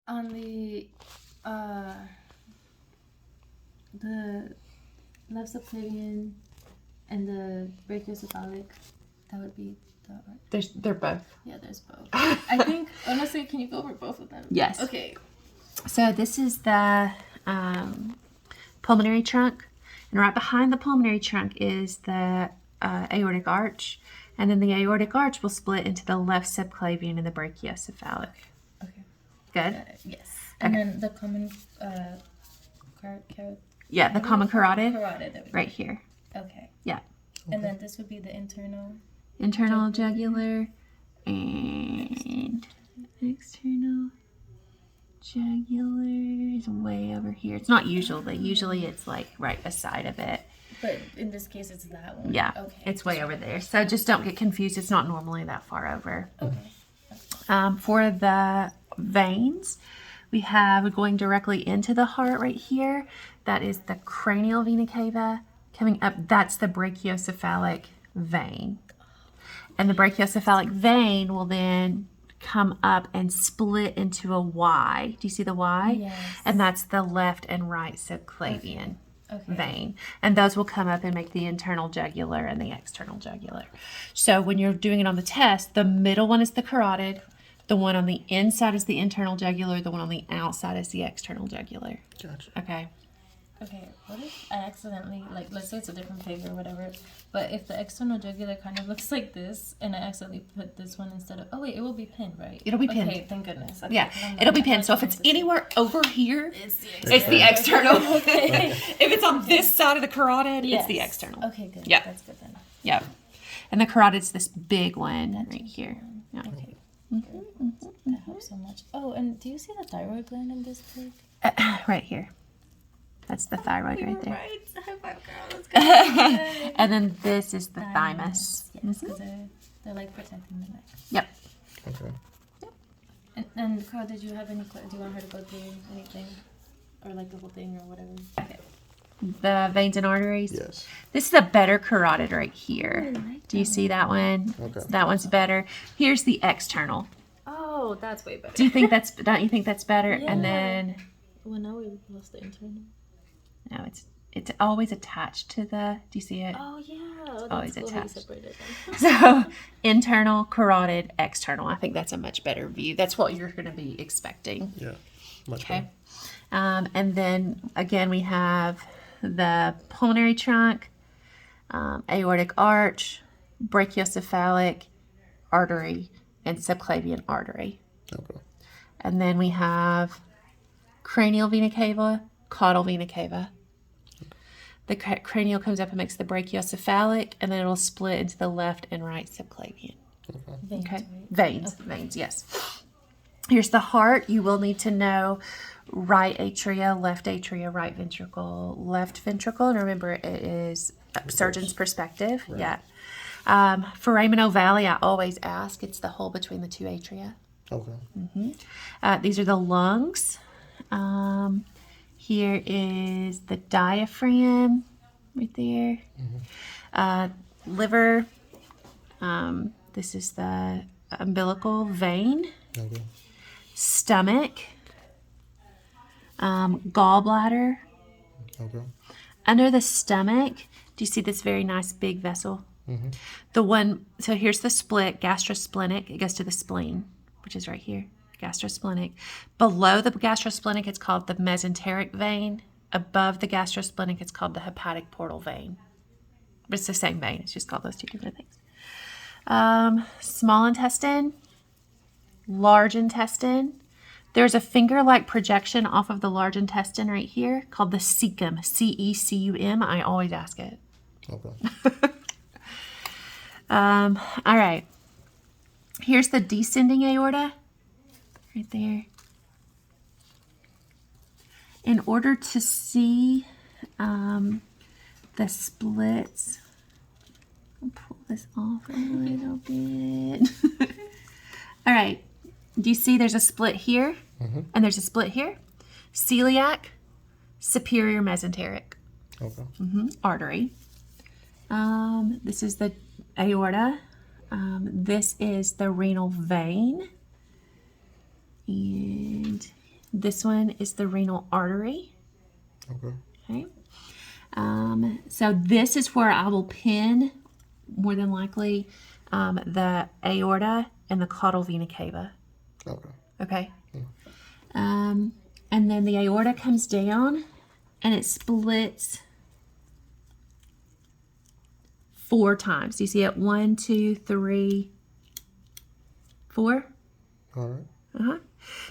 On the left subclavian and the brachiocephalic, that would be the... They're both. Yeah, there's both. I think, honestly, can you go over both of them? Yes. Okay. So this is the pulmonary trunk, and right behind the pulmonary trunk is the aortic arch, and then the aortic arch will split into the left subclavian and the brachiocephalic. Okay. Good? Yes. And Okay. then the common Yeah, the common carotid. carotid. There we go. Right here. Okay. Yeah. And then this would be the internal Jugular and external jugular is way over here. It's not usually. Usually it's like right beside of it. But in this case, it's that one. Yeah. Okay. It's way over there. So just don't get confused. It's not normally that far over. Okay. For the veins, we have going directly into the heart right here. That is the cranial vena cava. Coming up, that's the brachiocephalic vein. And the brachiocephalic vein will then come up and split into a Y. Do you see the Y? Yes. And that's the left and right subclavian Okay. vein. And those will come up and make the internal jugular and the external jugular. So when you're doing it on the test, the middle one is the carotid. The one on the inside is the internal jugular. The one on the outside is the external jugular. Gotcha. Okay. Okay, what if I accidentally, like, let's say it's a different page or whatever, but if the external jugular kind of looks like this, and I accidentally put this one instead of, oh wait, it will be pinned, right? It'll be pinned. Okay, thank goodness. Okay, Yeah, I'm it'll be not pinned. So if it's conscious. anywhere over here, It's it's the external. Okay. If it's on this side of the carotid, it's the Yes. external. Okay, good. Yeah. That's good then. Yep. And the carotid's this big one right here. Yeah. Okay. That helps so much. Oh, and do you see the thyroid gland in this pig? Right here. That's the thyroid right there. Right. High five, girl. That's good. And then this is the thymus. Yes, because they're like protecting the neck. Yep. Okay. And Carl, did you have any? Do you want her to go through anything, or like the whole thing, or whatever? Okay. The veins and arteries. Yes. This is a better carotid right here. I like Do you see that one? Okay. That one's better. Here's the external. Oh, that's way better. Do you think that's? Don't you think that's better? And Yeah. then Well, now we lost the internal. no, it's always attached to the. Do you see it? Oh yeah. That's always cool how you attached. separated them. So internal, carotid, external. I think that's a much better view. That's what you're going to be expecting. Yeah. Much Okay. better. And then again, we have the pulmonary trunk, aortic arch, brachiocephalic artery, and subclavian artery. Okay. And then we have cranial vena cava, caudal vena cava. The cranial comes up and makes the brachiocephalic, and then it'll split into the left and right subclavian. Veins, Okay. right? Veins, yes. Here's the heart. You will need to know right atria, right ventricle, left ventricle. And remember, it is a surgeon's perspective. Right. Yeah. Foramen ovale, I always ask. It's the hole between the two atria. Okay. These are the lungs. Here is the diaphragm right there. Liver. This is the umbilical vein. Okay. Stomach. Gallbladder. Okay. Under the stomach, do you see this very nice big vessel? The one, so here's the split, gastrosplenic. It goes to the spleen, which is right here, gastrosplenic. Below the gastrosplenic, it's called the mesenteric vein. Above the gastrosplenic, it's called the hepatic portal vein. But it's the same vein. It's just called those two different things. Small intestine, large intestine. There's a finger-like projection off of the large intestine right here called the cecum, C-E-C-U-M. I always ask it. Okay. All right. Here's the descending aorta right there. In order to see the splits, I'll pull this off a little bit. All right. Do you see there's a split here and there's a split here? Celiac, superior mesenteric Okay. artery. This is the aorta. This is the renal vein. And This one is the renal artery. Okay. Okay. So this is where I will pin, more than likely, the aorta and the caudal vena cava. Okay. Okay. And then the aorta comes down and it splits 4 times. Do you see it? 1, 2, 3, 4. All right.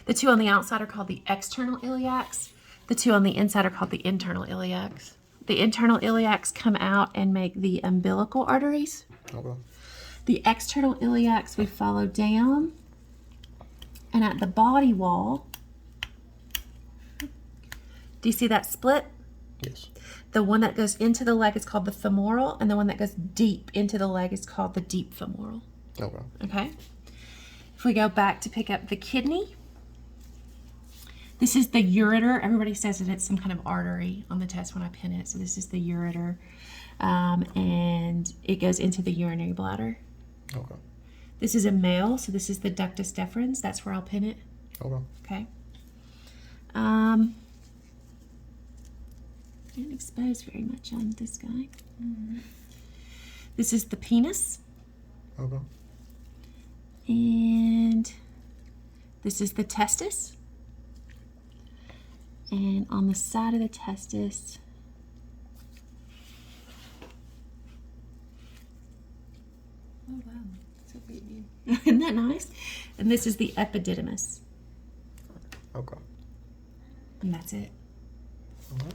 The 2 on the outside are called the external iliacs. The 2 on the inside are called the internal iliacs. The internal iliacs come out and make the umbilical arteries. Okay. The external iliacs we follow down, and at the body wall, do you see that split? Yes. The one that goes into the leg is called the femoral, and the one that goes deep into the leg is called the deep femoral. Okay. Okay? If we go back to pick up the kidney, this is the ureter. Everybody says that it's some kind of artery on the test when I pin it. So this is the ureter, and it goes into the urinary bladder. Okay. This is a male, so this is the ductus deferens. That's where I'll pin it. Okay. Okay. Didn't expose very much on this guy. This is the penis, Okay. and this is the testis. And on the side of the testis, Oh wow, so baby. isn't that nice? And this is the epididymis, Okay. and that's it. All right.